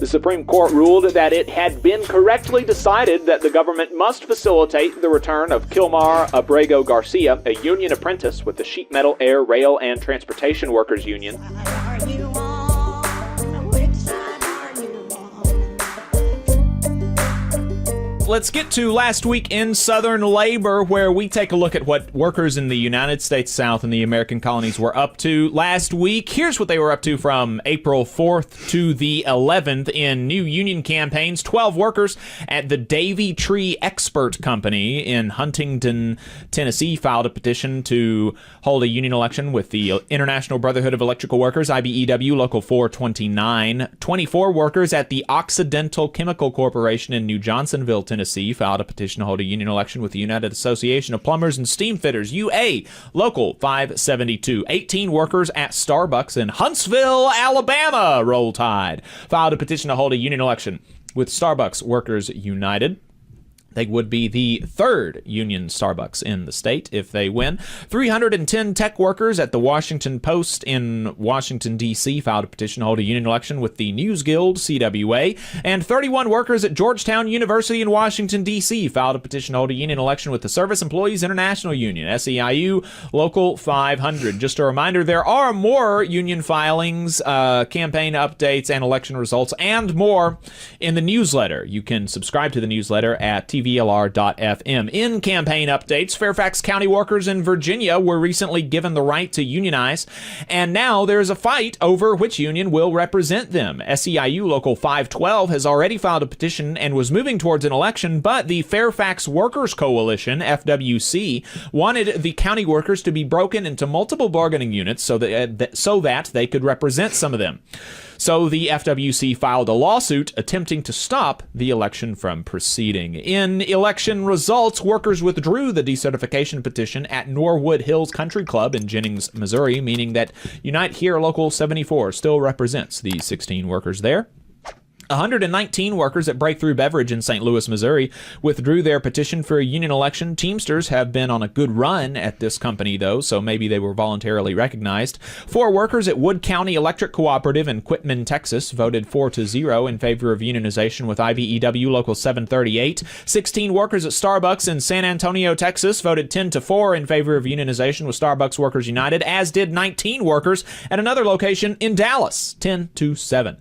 The Supreme Court ruled that it had been correctly decided that the government must facilitate the return of Kilmar Abrego Garcia, a union apprentice with the Sheet Metal, Air, Rail, and Transportation Workers Union. Let's get to last week in Southern labor, where we take a look at what workers in the United States South and the American colonies were up to last week. Here's what they were up to from April 4th to the 11th in new union campaigns. 12 workers at the Davy Tree Expert Company in Huntington, Tennessee, filed a petition to hold a union election with the International Brotherhood of Electrical Workers, IBEW, Local 429. 24 workers at the Occidental Chemical Corporation in New Johnsonville, Tennessee, filed a petition to hold a union election with the United Association of Plumbers and Steamfitters, UA, Local 572. 18 workers at Starbucks in Huntsville, Alabama, Roll Tide, filed a petition to hold a union election with Starbucks Workers United. They would be the third union Starbucks in the state if they win. 310 tech workers at the Washington Post in Washington, D.C. filed a petition to hold a union election with the News Guild, CWA. And 31 workers at Georgetown University in Washington, D.C. filed a petition to hold a union election with the Service Employees International Union, SEIU, Local 500. Just a reminder, there are more union filings, campaign updates, and election results, and more in the newsletter. You can subscribe to the newsletter at tvlr.fm. In campaign updates, Fairfax County workers in Virginia were recently given the right to unionize, and now there's a fight over which union will represent them. SEIU Local 512 has already filed a petition and was moving towards an election, but the Fairfax Workers Coalition, FWC, wanted the county workers to be broken into multiple bargaining units so that they could represent some of them. So the FWC filed a lawsuit attempting to stop the election from proceeding. In election results, workers withdrew the decertification petition at Norwood Hills Country Club in Jennings, Missouri, meaning that Unite Here Local 74 still represents the 16 workers there. 119 workers at Breakthrough Beverage in St. Louis, Missouri, withdrew their petition for a union election. Teamsters have been on a good run at this company, though, so maybe they were voluntarily recognized. 4 workers at Wood County Electric Cooperative in Quitman, Texas, voted 4-0 in favor of unionization with IBEW Local 738. 16 workers at Starbucks in San Antonio, Texas, voted 10-4 in favor of unionization with Starbucks Workers United, as did 19 workers at another location in Dallas, 10-7.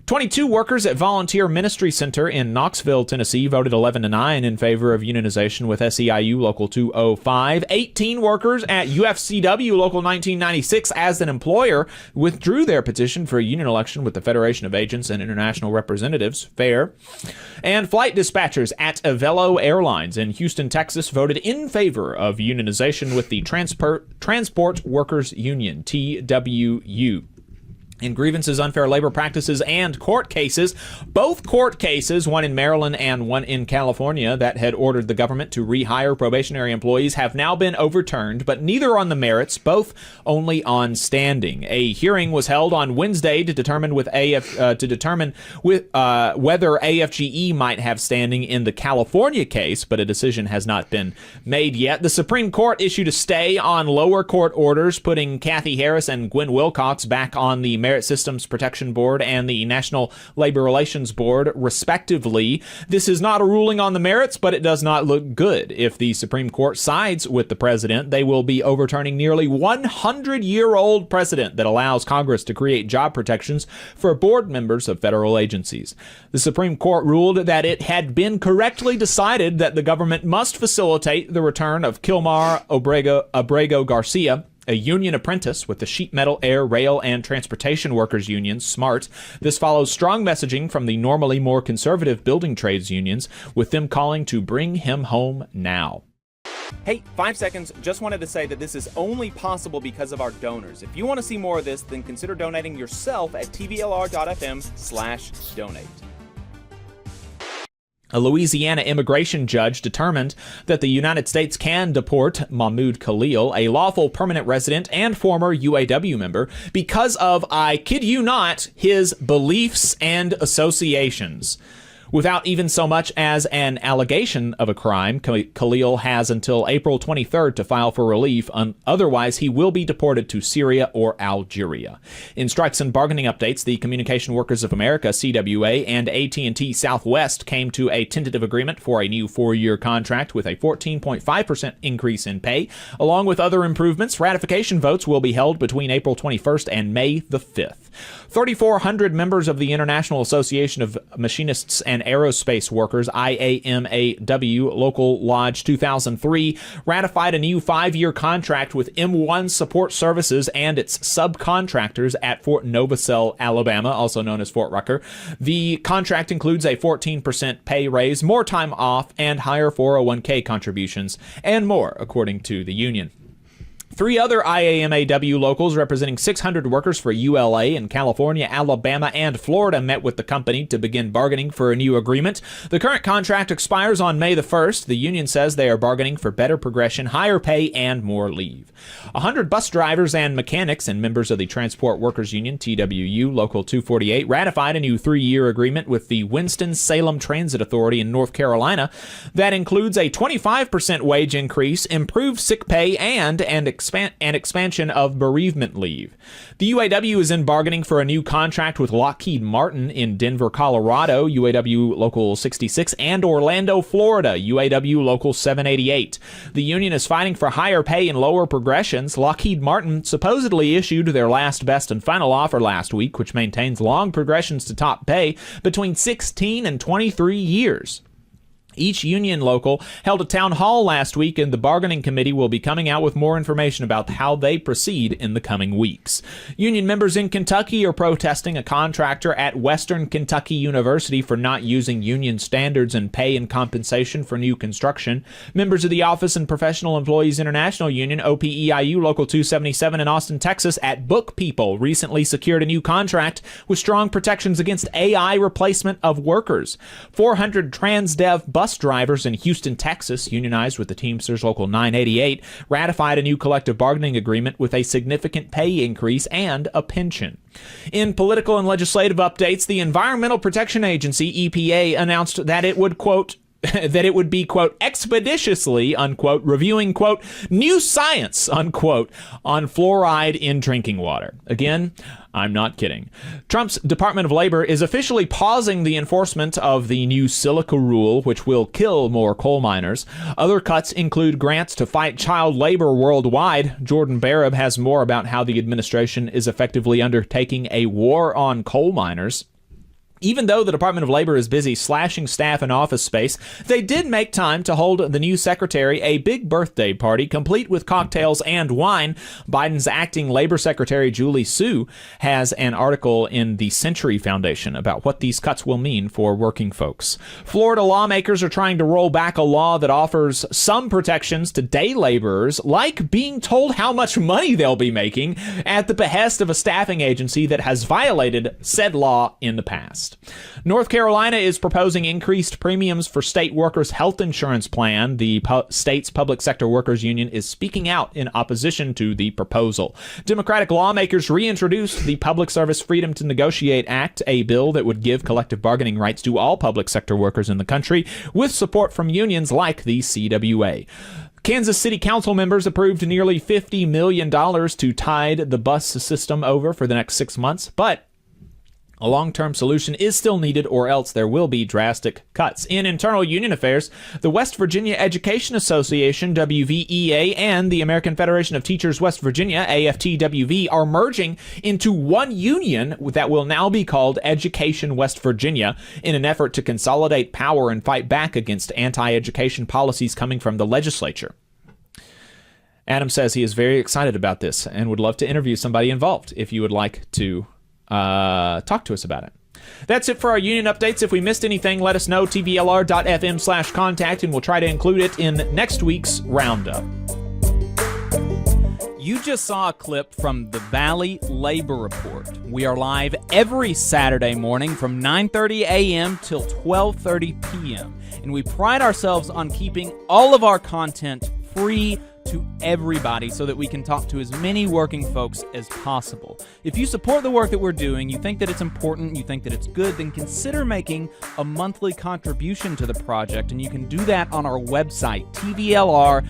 22 workers at Volunteer Ministry Center in Knoxville, Tennessee, voted 11-9 in favor of unionization with SEIU Local 205. 18 workers at UFCW Local 1996 as an employer withdrew their petition for a union election with the Federation of Agents and International Representatives, FAIR. And flight dispatchers at Avelo Airlines in Houston, Texas, voted in favor of unionization with the Transport Workers Union, TWU. In grievances, unfair labor practices, and court cases, both court cases, one in Maryland and one in California, that had ordered the government to rehire probationary employees have now been overturned, but neither on the merits, both only on standing. A hearing was held on Wednesday to determine whether AFGE might have standing in the California case, but a decision has not been made yet. The Supreme Court issued a stay on lower court orders, putting Kathy Harris and Gwen Wilcox back on the Merit Systems Protection Board and the National Labor Relations Board, respectively. This is not a ruling on the merits, but it does not look good. If the Supreme Court sides with the president, they will be overturning nearly 100-year-old precedent that allows Congress to create job protections for board members of federal agencies. The Supreme Court ruled that it had been correctly decided that the government must facilitate the return of Kilmar Abrego Garcia, a union apprentice with the Sheet Metal, Air, Rail, and Transportation Workers Union, SMART. This follows strong messaging from the normally more conservative building trades unions, with them calling to bring him home now. Hey, 5 seconds. Just wanted to say that this is only possible because of our donors. If you want to see more of this, then consider donating yourself at tvlr.fm/donate. A Louisiana immigration judge determined that the United States can deport Mahmoud Khalil, a lawful permanent resident and former UAW member, because of, I kid you not, his beliefs and associations. Without even so much as an allegation of a crime, Khalil has until April 23rd to file for relief. Otherwise, he will be deported to Syria or Algeria. In strikes and bargaining updates, the Communication Workers of America, CWA, and AT&T Southwest came to a tentative agreement for a new 4-year contract with a 14.5% increase in pay. Along with other improvements, ratification votes will be held between April 21st and May the 5th. 3,400 members of the International Association of Machinists and Aerospace Workers, IAMAW, Local Lodge 2003, ratified a new 5-year contract with M1 Support Services and its subcontractors at Fort Novacell, Alabama, also known as Fort Rucker. The contract includes a 14% pay raise, more time off, and higher 401k contributions, and more, according to the union. 3 other IAMAW locals representing 600 workers for ULA in California, Alabama, and Florida met with the company to begin bargaining for a new agreement. The current contract expires on May the 1st. The union says they are bargaining for better progression, higher pay, and more leave. 100 bus drivers and mechanics and members of the Transport Workers Union, TWU, Local 248, ratified a new 3-year agreement with the Winston-Salem Transit Authority in North Carolina that includes a 25% wage increase, improved sick pay, and an expansion of bereavement leave. The UAW is in bargaining for a new contract with Lockheed Martin in Denver, Colorado, UAW Local 66, and Orlando, Florida, UAW Local 788. The union is fighting for higher pay and lower progressions. Lockheed Martin supposedly issued their last, best, and final offer last week, which maintains long progressions to top pay between 16 and 23 years. Each union local held a town hall last week, and the bargaining committee will be coming out with more information about how they proceed in the coming weeks. Union members in Kentucky are protesting a contractor at Western Kentucky University for not using union standards and pay and compensation for new construction. Members of the Office and Professional Employees International Union, OPEIU Local 277 in Austin, Texas, at Book People recently secured a new contract with strong protections against AI replacement of workers. 400 TransDev bus drivers in Houston, Texas, unionized with the Teamsters Local 988, ratified a new collective bargaining agreement with a significant pay increase and a pension. In political and legislative updates, the Environmental Protection Agency, EPA, announced that it would, quote, be, quote, expeditiously, unquote, reviewing, quote, new science, unquote, on fluoride in drinking water. Again, I'm not kidding. Trump's Department of Labor is officially pausing the enforcement of the new silica rule, which will kill more coal miners. Other cuts include grants to fight child labor worldwide. Jordan Barab has more about how the administration is effectively undertaking a war on coal miners. Even though the Department of Labor is busy slashing staff and office space, they did make time to hold the new secretary a big birthday party, complete with cocktails and wine. Biden's acting Labor Secretary, Julie Su, has an article in the Century Foundation about what these cuts will mean for working folks. Florida lawmakers are trying to roll back a law that offers some protections to day laborers, like being told how much money they'll be making at the behest of a staffing agency that has violated said law in the past. North Carolina is proposing increased premiums for state workers' health insurance plan. The state's public sector workers union is speaking out in opposition to the proposal. Democratic lawmakers reintroduced the Public Service Freedom to Negotiate Act, a bill that would give collective bargaining rights to all public sector workers in the country, with support from unions like the CWA. Kansas City Council members approved nearly $50 million to tide the bus system over for the next 6 months, but a long-term solution is still needed, or else there will be drastic cuts. In internal union affairs, the West Virginia Education Association, WVEA, and the American Federation of Teachers West Virginia, AFT-WV, are merging into one union that will now be called Education West Virginia in an effort to consolidate power and fight back against anti-education policies coming from the legislature. Adam says he is very excited about this and would love to interview somebody involved if you would like to talk to us about it. That's it for our union updates. If we missed anything, let us know. tvlr.fm/contact, and we'll try to include it in next week's roundup. You just saw a clip from the Valley Labor Report. We are live every Saturday morning from 9:30 a.m. till 12:30 p.m. And we pride ourselves on keeping all of our content free to to everybody so that we can talk to as many working folks as possible. If you support the work that we're doing, you think that it's important, you think that it's good, then consider making a monthly contribution to the project, and you can do that on our website, tvlr.fm.